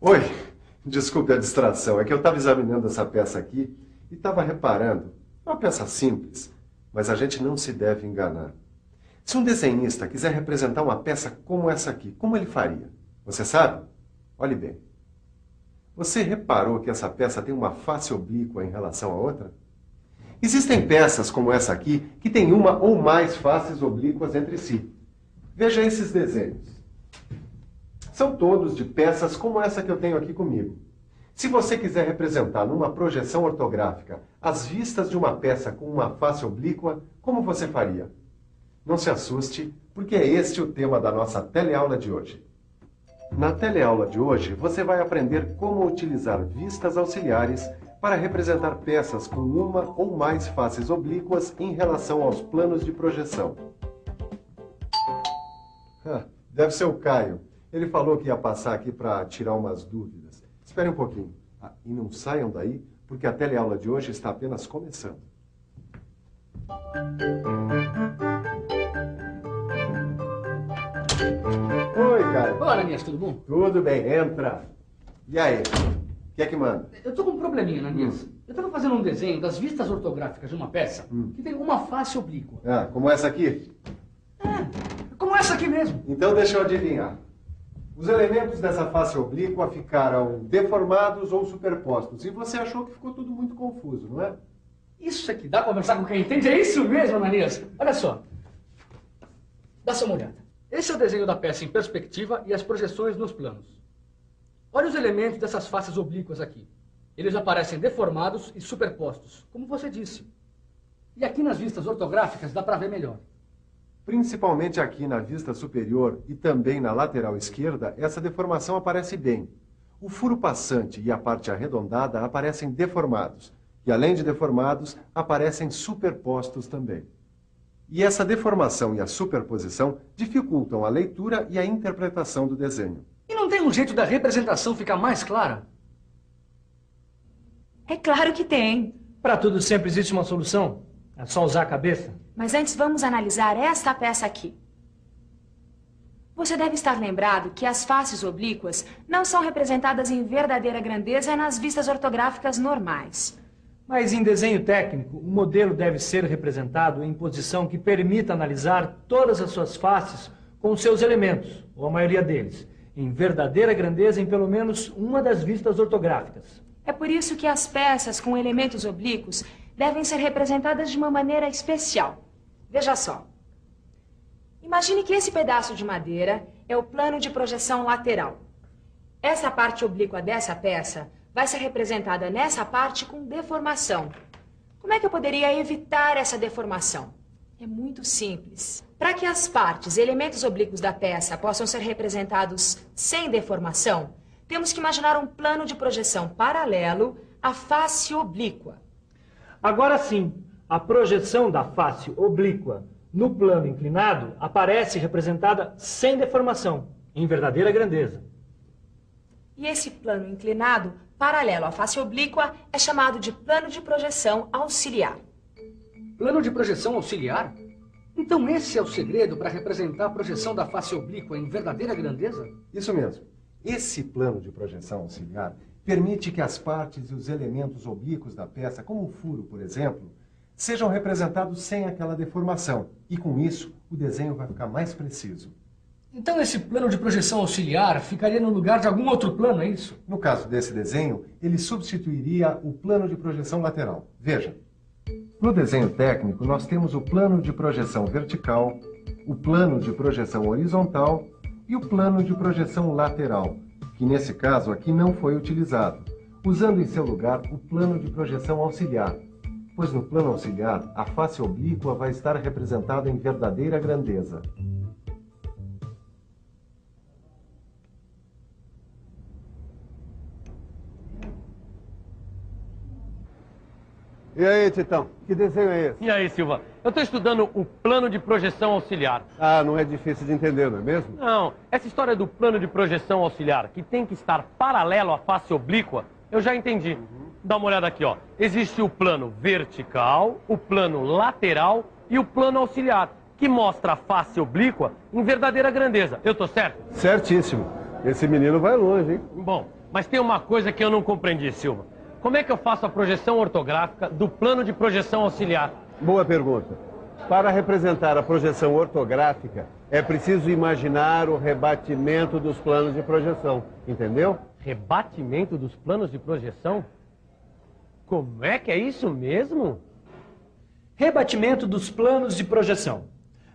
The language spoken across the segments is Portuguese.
Oi, desculpe a distração. É que eu estava examinando essa peça aqui e estava reparando. É uma peça simples, mas a gente não se deve enganar. Se um desenhista quiser representar uma peça como essa aqui, como ele faria? Você sabe? Olhe bem. Você reparou que essa peça tem uma face oblíqua em relação à outra? Existem peças como essa aqui que têm uma ou mais faces oblíquas entre si. Veja esses desenhos. São todos de peças como essa que eu tenho aqui comigo. Se você quiser representar numa projeção ortográfica as vistas de uma peça com uma face oblíqua, como você faria? Não se assuste, porque é este o tema da nossa teleaula de hoje. Na teleaula de hoje, você vai aprender como utilizar vistas auxiliares para representar peças com uma ou mais faces oblíquas em relação aos planos de projeção. Deve ser o Caio. Ele falou que ia passar aqui para tirar umas dúvidas. Espere um pouquinho. E não saiam daí, porque a teleaula de hoje está apenas começando. Oi, Caio. Olá, Ananias, tudo bom? Tudo bem, entra. E aí? O que é que manda? Eu tô com um probleminha, Ananias. Eu tava fazendo um desenho das vistas ortográficas de uma peça que tem uma face oblíqua. Como essa aqui? Como essa aqui mesmo. Então deixa eu adivinhar. Os elementos dessa face oblíqua ficaram deformados ou superpostos. E você achou que ficou tudo muito confuso, não é? Isso aqui dá pra conversar com quem entende? É isso mesmo, Ananias. Olha só. Dá só uma olhada. Esse é o desenho da peça em perspectiva e as projeções nos planos. Olha os elementos dessas faces oblíquas aqui. Eles aparecem deformados e superpostos, como você disse. E aqui nas vistas ortográficas dá para ver melhor. Principalmente aqui na vista superior e também na lateral esquerda, essa deformação aparece bem. O furo passante e a parte arredondada aparecem deformados. E além de deformados, aparecem superpostos também. E essa deformação e a superposição dificultam a leitura e a interpretação do desenho. E não tem um jeito da representação ficar mais clara? É claro que tem. Para tudo sempre existe uma solução. É só usar a cabeça. Mas antes vamos analisar esta peça aqui. Você deve estar lembrado que as faces oblíquas não são representadas em verdadeira grandeza nas vistas ortográficas normais. Mas em desenho técnico, o modelo deve ser representado em posição que permita analisar todas as suas faces com seus elementos, ou a maioria deles, em verdadeira grandeza em pelo menos uma das vistas ortográficas. É por isso que as peças com elementos oblíquos devem ser representadas de uma maneira especial. Veja só. Imagine que esse pedaço de madeira é o plano de projeção lateral. Essa parte oblíqua dessa peça vai ser representada nessa parte com deformação. Como é que eu poderia evitar essa deformação? É muito simples. Para que as partes e elementos oblíquos da peça possam ser representados sem deformação, temos que imaginar um plano de projeção paralelo à face oblíqua. Agora sim, a projeção da face oblíqua no plano inclinado aparece representada sem deformação, em verdadeira grandeza. E esse plano inclinado, paralelo à face oblíqua, é chamado de plano de projeção auxiliar. Plano de projeção auxiliar? Então esse é o segredo para representar a projeção da face oblíqua em verdadeira grandeza? Isso mesmo. Esse plano de projeção auxiliar permite que as partes e os elementos oblíquos da peça, como o furo, por exemplo, sejam representados sem aquela deformação. E com isso, o desenho vai ficar mais preciso. Então esse plano de projeção auxiliar ficaria no lugar de algum outro plano, é isso? No caso desse desenho, ele substituiria o plano de projeção lateral. Veja. No desenho técnico, nós temos o plano de projeção vertical, o plano de projeção horizontal e o plano de projeção lateral, que nesse caso aqui não foi utilizado, usando em seu lugar o plano de projeção auxiliar, pois no plano auxiliar a face oblíqua vai estar representada em verdadeira grandeza. E aí, Titão, que desenho é esse? E aí, Silva? Eu estou estudando o plano de projeção auxiliar. Ah, não é difícil de entender, não é mesmo? Não, essa história do plano de projeção auxiliar, que tem que estar paralelo à face oblíqua, eu já entendi. Dá uma olhada aqui, ó. Existe o plano vertical, o plano lateral e o plano auxiliar, que mostra a face oblíqua em verdadeira grandeza. Eu tô certo? Certíssimo. Esse menino vai longe, hein? Bom, Mas tem uma coisa que eu não compreendi, Silva. Como é que eu faço a projeção ortográfica do plano de projeção auxiliar? Boa pergunta. Para representar a projeção ortográfica, é preciso imaginar o rebatimento dos planos de projeção, entendeu? Rebatimento dos planos de projeção? Como é que é isso mesmo? Rebatimento dos planos de projeção.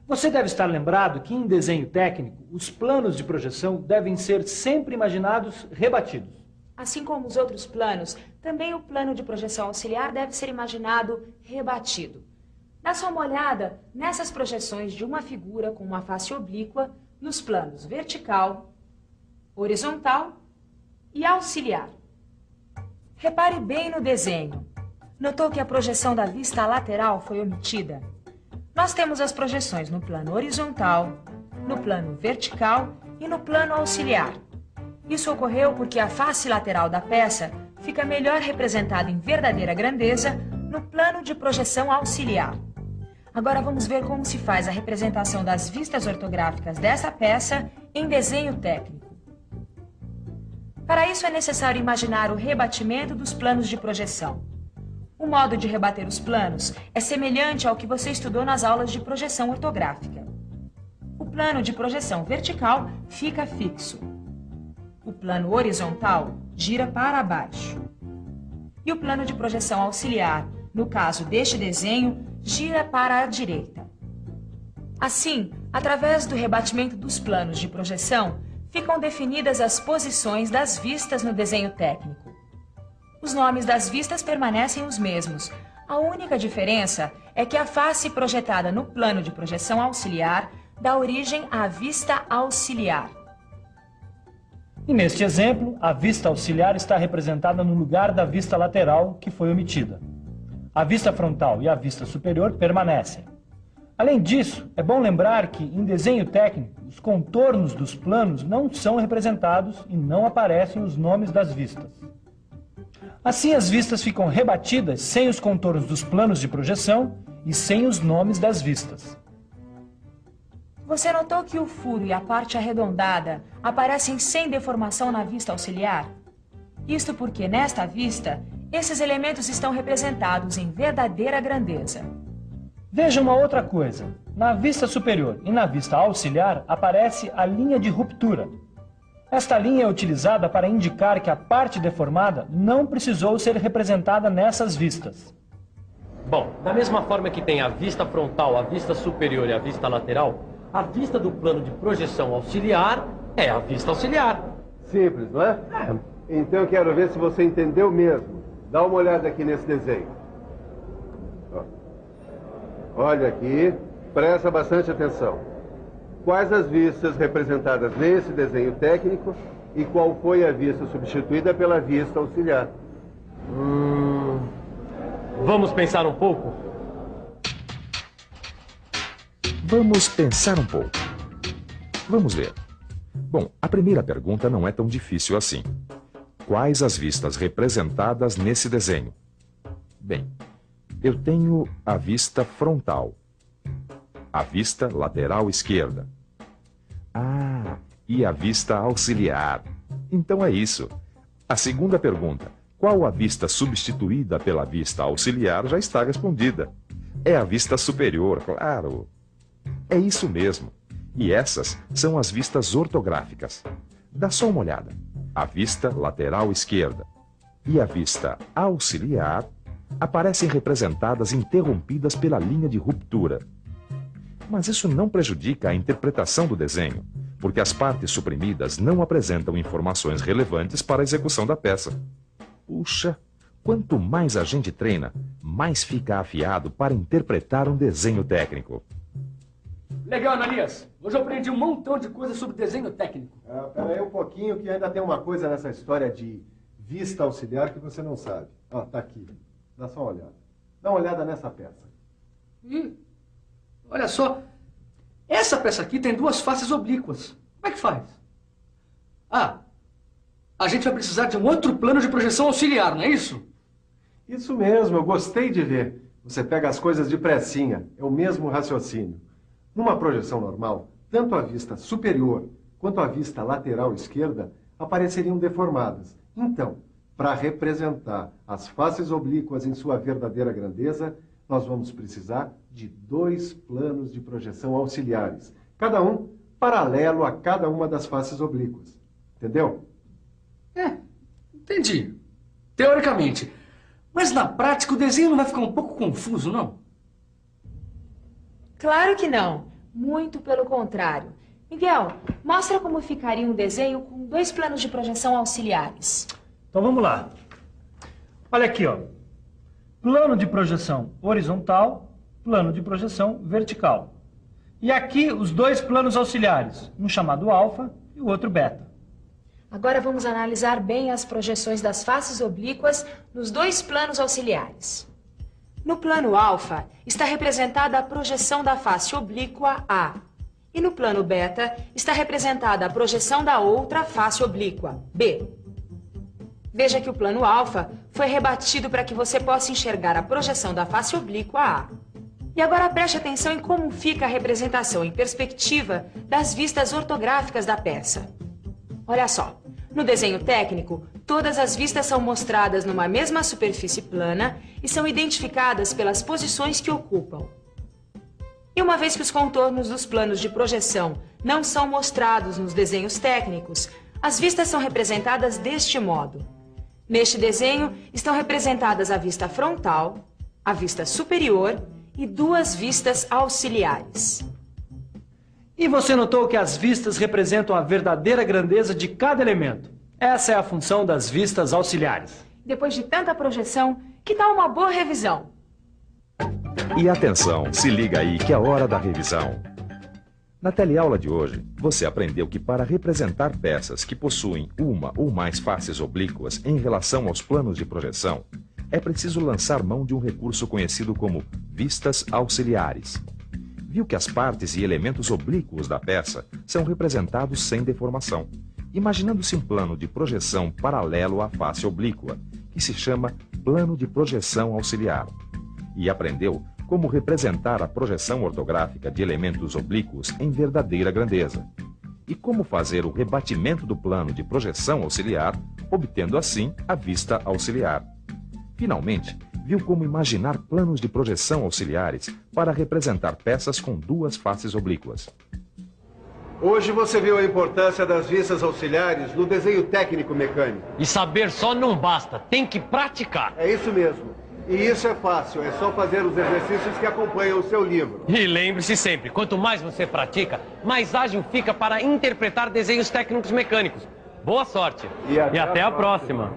Você deve estar lembrado que em desenho técnico, os planos de projeção devem ser sempre imaginados rebatidos. Assim como os outros planos, também o plano de projeção auxiliar deve ser imaginado rebatido. Dá só uma olhada nessas projeções de uma figura com uma face oblíqua nos planos vertical, horizontal e auxiliar. Repare bem no desenho. Notou que a projeção da vista lateral foi omitida? Nós temos as projeções no plano horizontal, no plano vertical e no plano auxiliar. Isso ocorreu porque a face lateral da peça fica melhor representada em verdadeira grandeza no plano de projeção auxiliar. Agora vamos ver como se faz a representação das vistas ortográficas dessa peça em desenho técnico. Para isso é necessário imaginar o rebatimento dos planos de projeção. O modo de rebater os planos é semelhante ao que você estudou nas aulas de projeção ortográfica. O plano de projeção vertical fica fixo. O plano horizontal gira para baixo. E o plano de projeção auxiliar, no caso deste desenho, gira para a direita. Assim, através do rebatimento dos planos de projeção, ficam definidas as posições das vistas no desenho técnico. Os nomes das vistas permanecem os mesmos. A única diferença é que a face projetada no plano de projeção auxiliar dá origem à vista auxiliar. E neste exemplo, a vista auxiliar está representada no lugar da vista lateral, que foi omitida. A vista frontal e a vista superior permanecem. Além disso, é bom lembrar que, em desenho técnico, os contornos dos planos não são representados e não aparecem os nomes das vistas. Assim, as vistas ficam rebatidas sem os contornos dos planos de projeção e sem os nomes das vistas. Você notou que o furo e a parte arredondada aparecem sem deformação na vista auxiliar? Isto porque, nesta vista, esses elementos estão representados em verdadeira grandeza. Veja uma outra coisa. Na vista superior e na vista auxiliar aparece a linha de ruptura. Esta linha é utilizada para indicar que a parte deformada não precisou ser representada nessas vistas. Bom, da mesma forma que tem a vista frontal, a vista superior e a vista lateral, a vista do plano de projeção auxiliar é a vista auxiliar. Simples, não é? Então eu quero ver se você entendeu mesmo. Dá uma olhada aqui nesse desenho. Ó. Olha aqui, presta bastante atenção. Quais as vistas representadas nesse desenho técnico e qual foi a vista substituída pela vista auxiliar? Vamos pensar um pouco? Vamos pensar um pouco. Vamos ver. Bom, a primeira pergunta não é tão difícil assim. Quais as vistas representadas nesse desenho? Bem, eu tenho a vista frontal, a vista lateral esquerda. Ah, e a vista auxiliar. Então é isso. A segunda pergunta, qual a vista substituída pela vista auxiliar, já está respondida. É a vista superior, claro. É isso mesmo. E essas são as vistas ortográficas. Dá só uma olhada. A vista lateral esquerda e a vista auxiliar aparecem representadas interrompidas pela linha de ruptura. Mas isso não prejudica a interpretação do desenho, porque as partes suprimidas não apresentam informações relevantes para a execução da peça. Puxa, quanto mais a gente treina, mais fica afiado para interpretar um desenho técnico. Legal, Ananias. Hoje eu aprendi um montão de coisas sobre desenho técnico. Pera aí um pouquinho que ainda tem uma coisa nessa história de vista auxiliar que você não sabe. Ó, tá aqui. Dá só uma olhada. Dá uma olhada nessa peça. Olha só. Essa peça aqui tem duas faces oblíquas. Como é que faz? A gente vai precisar de um outro plano de projeção auxiliar, não é isso? Isso mesmo, eu gostei de ver. Você pega as coisas depressinha. É o mesmo raciocínio. Numa projeção normal, tanto a vista superior quanto a vista lateral esquerda apareceriam deformadas Então, para representar as faces oblíquas em sua verdadeira grandeza, nós vamos precisar de 2 planos de projeção auxiliares, cada um paralelo a cada uma das faces oblíquas. Entendeu? Entendi. Teoricamente. Mas na prática o desenho não vai ficar um pouco confuso, não? Claro que não. Muito pelo contrário. Miguel, mostra como ficaria um desenho com 2 planos de projeção auxiliares. Então vamos lá. Olha aqui, ó. Plano de projeção horizontal, plano de projeção vertical. E aqui os 2 planos auxiliares, um chamado alfa e o outro beta. Agora vamos analisar bem as projeções das faces oblíquas nos 2 planos auxiliares. No plano alfa está representada a projeção da face oblíqua A. E no plano beta está representada a projeção da outra face oblíqua, B. Veja que o plano alfa foi rebatido para que você possa enxergar a projeção da face oblíqua A. E agora preste atenção em como fica a representação em perspectiva das vistas ortográficas da peça. Olha só, no desenho técnico, todas as vistas são mostradas numa mesma superfície plana e são identificadas pelas posições que ocupam. E uma vez que os contornos dos planos de projeção não são mostrados nos desenhos técnicos, as vistas são representadas deste modo. Neste desenho estão representadas a vista frontal, a vista superior e 2 vistas auxiliares. E você notou que as vistas representam a verdadeira grandeza de cada elemento. Essa é a função das vistas auxiliares. Depois de tanta projeção, que tal uma boa revisão? E atenção, se liga aí que é hora da revisão. Na teleaula de hoje, você aprendeu que para representar peças que possuem uma ou mais faces oblíquas em relação aos planos de projeção, é preciso lançar mão de um recurso conhecido como vistas auxiliares. Viu que as partes e elementos oblíquos da peça são representados sem deformação, imaginando-se um plano de projeção paralelo à face oblíqua, que se chama plano de projeção auxiliar. E aprendeu como representar a projeção ortográfica de elementos oblíquos em verdadeira grandeza. E como fazer o rebatimento do plano de projeção auxiliar, obtendo assim a vista auxiliar. Finalmente, viu como imaginar planos de projeção auxiliares para representar peças com 2 faces oblíquas. Hoje você viu a importância das vistas auxiliares no desenho técnico mecânico. E saber só não basta, tem que praticar. É isso mesmo. E isso é fácil, é só fazer os exercícios que acompanham o seu livro. E lembre-se sempre, quanto mais você pratica, mais ágil fica para interpretar desenhos técnicos mecânicos. Boa sorte! E até a próxima.